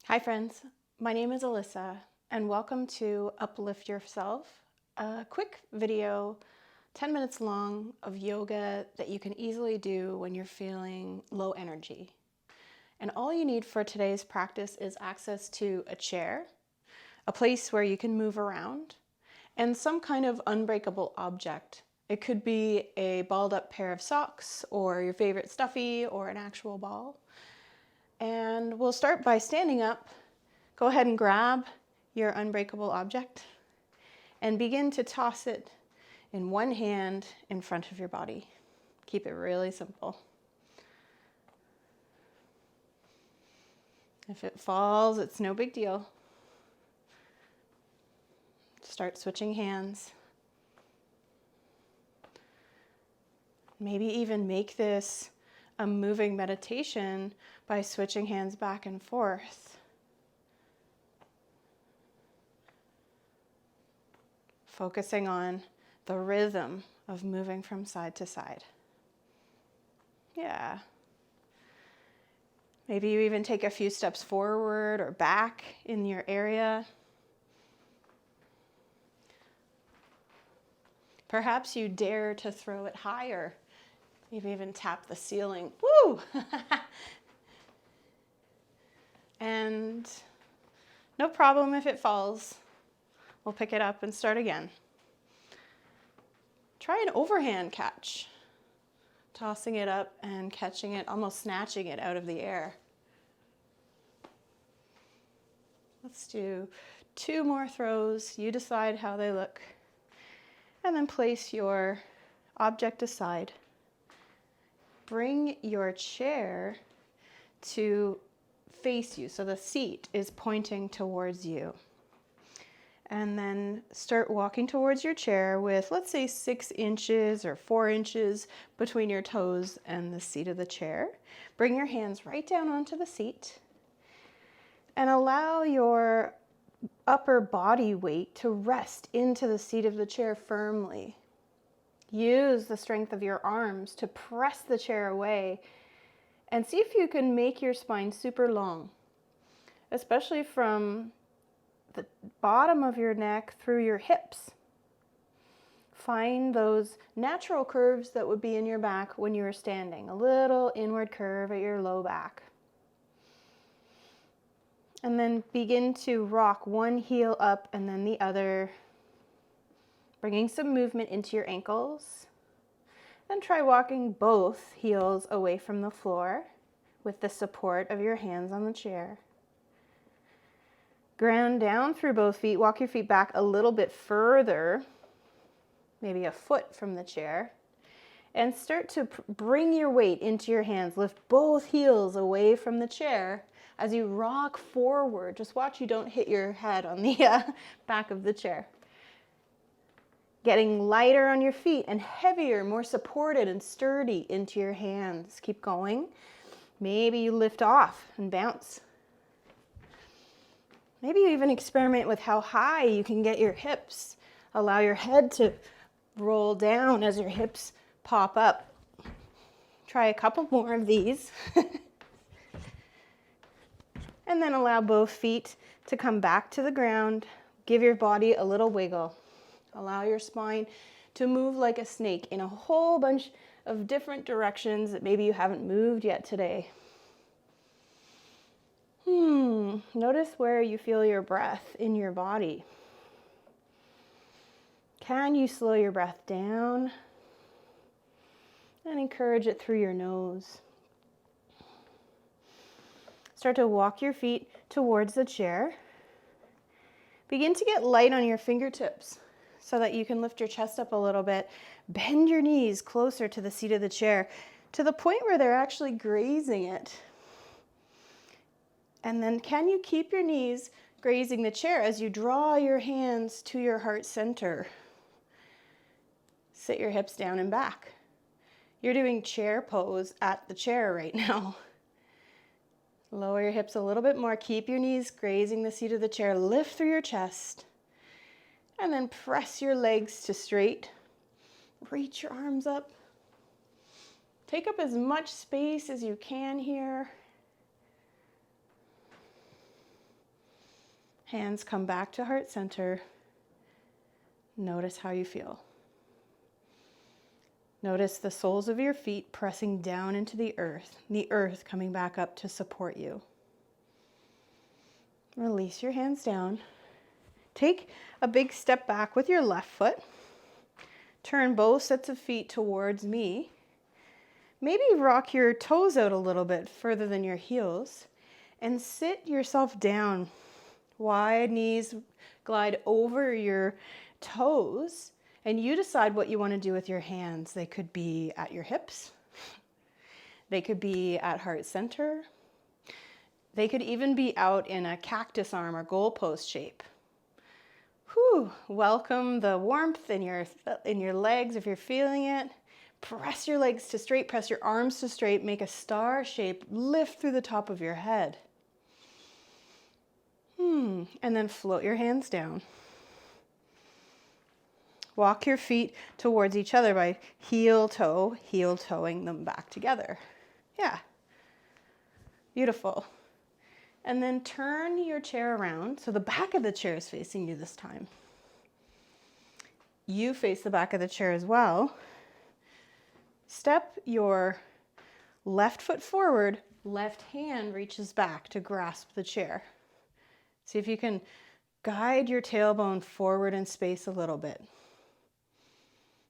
Hi friends, my name is Alyssa and welcome to Uplift Yourself, a quick video, 10 minutes long of yoga that you can easily do when you're feeling low energy. And all you need for today's practice is access to a chair, a place where you can move around, and some kind of unbreakable object. It could be a balled up pair of socks or your favorite stuffy or an actual ball. And we'll start by standing up. Go ahead and grab your unbreakable object and begin to toss it in one hand in front of your body. Keep it really simple. If it falls, it's no big deal. Start switching hands. Maybe even make this a moving meditation by switching hands back and forth. Focusing on the rhythm of moving from side to side. Yeah. Maybe you even take a few steps forward or back in your area. Perhaps you dare to throw it higher. Maybe even tap the ceiling. Woo! And no problem if it falls. We'll pick it up and start again. Try an overhand catch. Tossing it up and catching it, almost snatching it out of the air. Let's do 2 more throws. You decide how they look. And then place your object aside. Bring your chair to face you, so the seat is pointing towards you. And then start walking towards your chair with, let's say, 6 inches or 4 inches between your toes and the seat of the chair. Bring your hands right down onto the seat and allow your upper body weight to rest into the seat of the chair firmly. Use the strength of your arms to press the chair away and see if you can make your spine super long, especially from the bottom of your neck through your hips. Find those natural curves that would be in your back when you were standing, a little inward curve at your low back. And then begin to rock one heel up and then the other, bringing some movement into your ankles. Then try walking both heels away from the floor with the support of your hands on the chair. Ground down through both feet. Walk your feet back a little bit further, maybe a foot from the chair, and start to bring your weight into your hands. Lift both heels away from the chair as you rock forward. Just watch you don't hit your head on the back of the chair. Getting lighter on your feet and heavier, more supported and sturdy into your hands. Keep going. Maybe you lift off and bounce. Maybe you even experiment with how high you can get your hips. Allow your head to roll down as your hips pop up. Try a couple more of these. And then allow both feet to come back to the ground. Give your body a little wiggle. Allow your spine to move like a snake in a whole bunch of different directions that maybe you haven't moved yet today. Notice where you feel your breath in your body. Can you slow your breath down and encourage it through your nose? Start to walk your feet towards the chair. Begin to get light on your fingertips so that you can lift your chest up a little bit. Bend your knees closer to the seat of the chair to the point where they're actually grazing it. And then can you keep your knees grazing the chair as you draw your hands to your heart center? Sit your hips down and back. You're doing chair pose at the chair right now. Lower your hips a little bit more. Keep your knees grazing the seat of the chair. Lift through your chest. And then press your legs to straight. Reach your arms up. Take up as much space as you can here. Hands come back to heart center. Notice how you feel. Notice the soles of your feet pressing down into the earth coming back up to support you. Release your hands down. Take a big step back with your left foot. Turn both sets of feet towards me. Maybe rock your toes out a little bit further than your heels and sit yourself down. Wide knees glide over your toes, and you decide what you want to do with your hands. They could be at your hips. They could be at heart center. They could even be out in a cactus arm or goalpost shape. Whew, welcome the warmth in your legs if you're feeling it. Press your legs to straight, press your arms to straight, make a star shape, lift through the top of your head. And then float your hands down. Walk your feet towards each other by heel-toeing them back together. Yeah, beautiful. And then turn your chair around so the back of the chair is facing you this time. You face the back of the chair as well. Step your left foot forward, left hand reaches back to grasp the chair. See if you can guide your tailbone forward in space a little bit.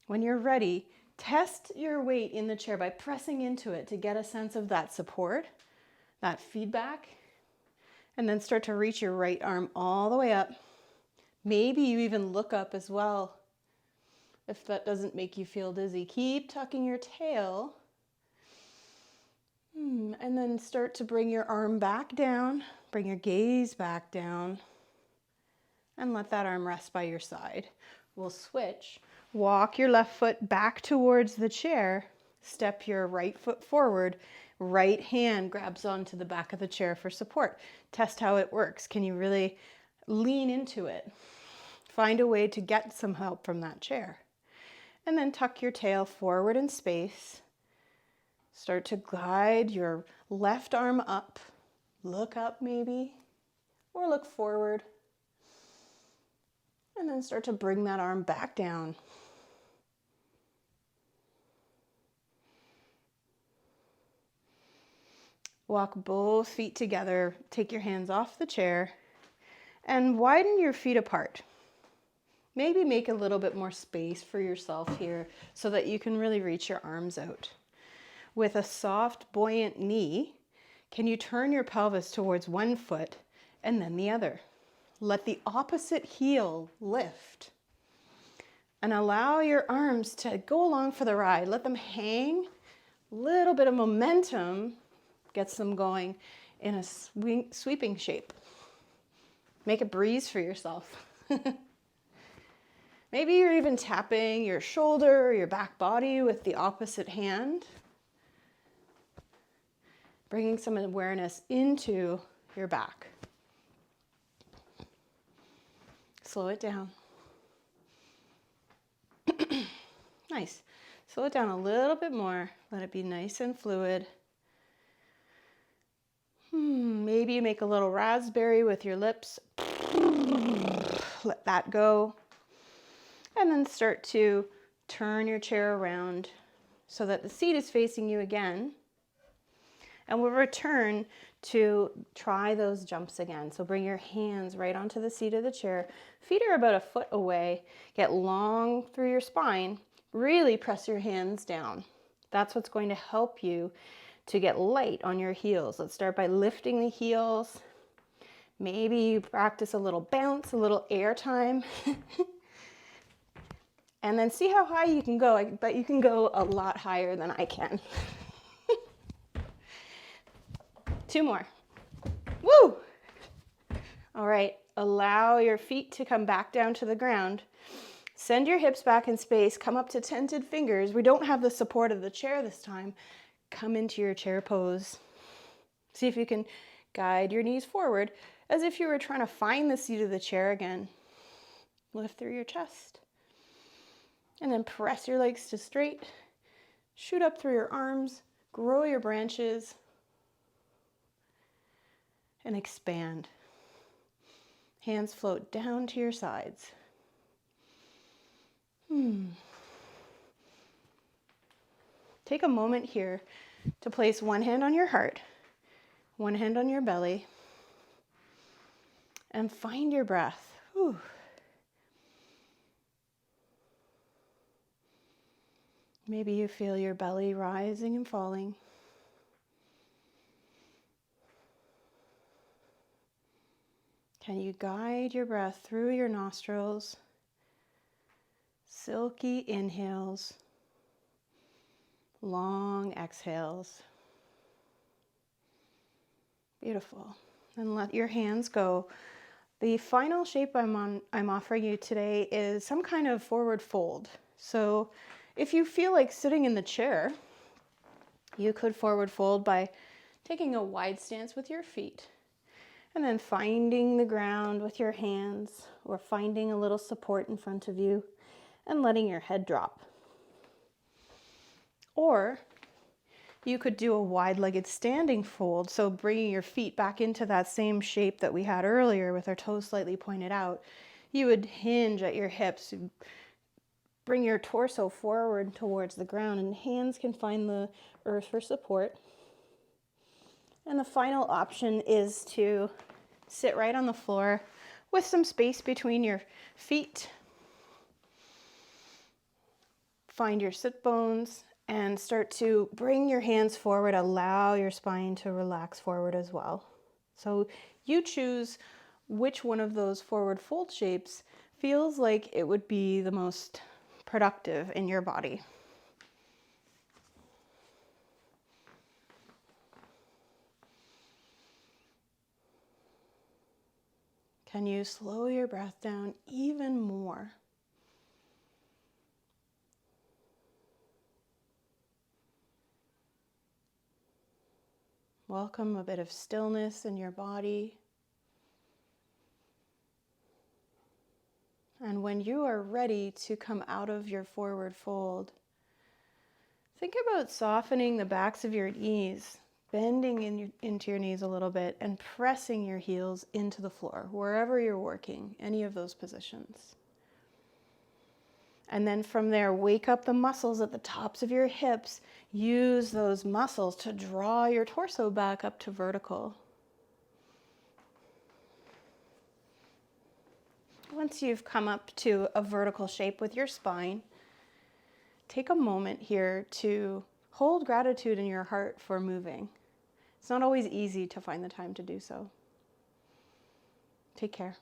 When you're ready, test your weight in the chair by pressing into it to get a sense of that support, that feedback, and then start to reach your right arm all the way up. Maybe you even look up as well if that doesn't make you feel dizzy. Keep tucking your tail. And then start to bring your arm back down, bring your gaze back down, and let that arm rest by your side. We'll switch. Walk your left foot back towards the chair, step your right foot forward, right hand grabs onto the back of the chair for support. Test how it works. Can you really lean into it? Find a way to get some help from that chair. And then tuck your tail forward in space. Start to glide your left arm up. Look up maybe, or look forward. And then start to bring that arm back down. Walk both feet together, take your hands off the chair, and widen your feet apart. Maybe make a little bit more space for yourself here so that you can really reach your arms out. With a soft, buoyant knee, can you turn your pelvis towards one foot and then the other? Let the opposite heel lift. And allow your arms to go along for the ride. Let them hang. A little bit of momentum gets them going in a sweeping shape. Make a breeze for yourself. Maybe you're even tapping your shoulder or your back body with the opposite hand. Bringing some awareness into your back. Slow it down. Nice. Slow it down a little bit more. Let it be nice and fluid. Maybe you make a little raspberry with your lips. Let that go. And then start to turn your chair around so that the seat is facing you again. And we'll return to try those jumps again. So bring your hands right onto the seat of the chair. Feet are about a foot away. Get long through your spine. Really press your hands down. That's what's going to help you to get light on your heels. Let's start by lifting the heels. Maybe you practice a little bounce, a little air time. And then see how high you can go. I bet you can go a lot higher than I can. 2 more. Woo! All right, allow your feet to come back down to the ground. Send your hips back in space. Come up to tented fingers. We don't have the support of the chair this time. Come into your chair pose. See if you can guide your knees forward as if you were trying to find the seat of the chair again. Lift through your chest. And then press your legs to straight. Shoot up through your arms. Grow your branches. And expand. Hands float down to your sides. Take a moment here to place one hand on your heart, one hand on your belly, and find your breath. Whew. Maybe you feel your belly rising and falling. Can you guide your breath through your nostrils? Silky inhales, long exhales. Beautiful. And let your hands go. The final shape I'm offering you today is some kind of forward fold. So if you feel like sitting in the chair, you could forward fold by taking a wide stance with your feet and then finding the ground with your hands or finding a little support in front of you and letting your head drop. Or you could do a wide-legged standing fold, so bringing your feet back into that same shape that we had earlier with our toes slightly pointed out. You would hinge at your hips, bring your torso forward towards the ground, and hands can find the earth for support. And the final option is to sit right on the floor with some space between your feet. Find your sit bones and start to bring your hands forward. Allow your spine to relax forward as well. So you choose which one of those forward fold shapes feels like it would be the most productive in your body. Can you slow your breath down even more? Welcome a bit of stillness in your body. And when you are ready to come out of your forward fold, think about softening the backs of your knees, bending into your knees a little bit and pressing your heels into the floor, wherever you're working, any of those positions. And then from there, wake up the muscles at the tops of your hips. Use those muscles to draw your torso back up to vertical. Once you've come up to a vertical shape with your spine, take a moment here to hold gratitude in your heart for moving. It's not always easy to find the time to do so. Take care.